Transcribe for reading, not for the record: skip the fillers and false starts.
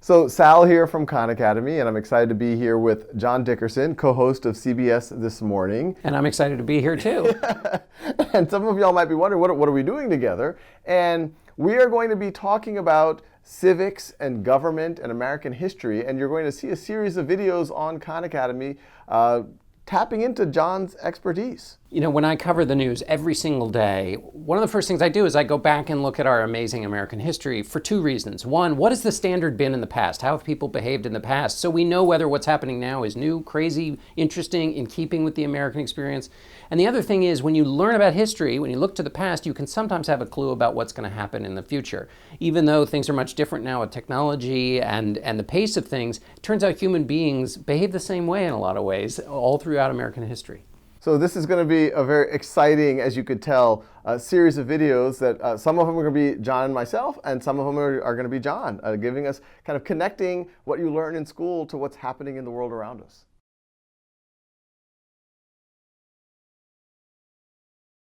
So Sal here from Khan Academy, and I'm excited to be here with John Dickerson, co-host of CBS This Morning. And I'm excited to be here too. And some of y'all might be wondering, what are we doing together? And we are going to be talking about civics and government and American history, and you're going to see a series of videos on Khan Academy tapping into John's expertise. You know, when I cover the news every single day, one of the first things I do is I go back and look at our amazing American history for two reasons. One, what has the standard been in the past? How have people behaved in the past? So we know whether what's happening now is new, crazy, interesting, in keeping with the American experience. And the other thing is when you learn about history, when you look to the past, you can sometimes have a clue about what's going to happen in the future. Even though things are much different now with technology and the pace of things, it turns out human beings behave the same way in a lot of ways all throughout American history. So this is going to be a very exciting, as you could tell, series of videos that some of them are going to be John and myself, and some of them are going to be John, giving us kind of connecting what you learn in school to what's happening in the world around us.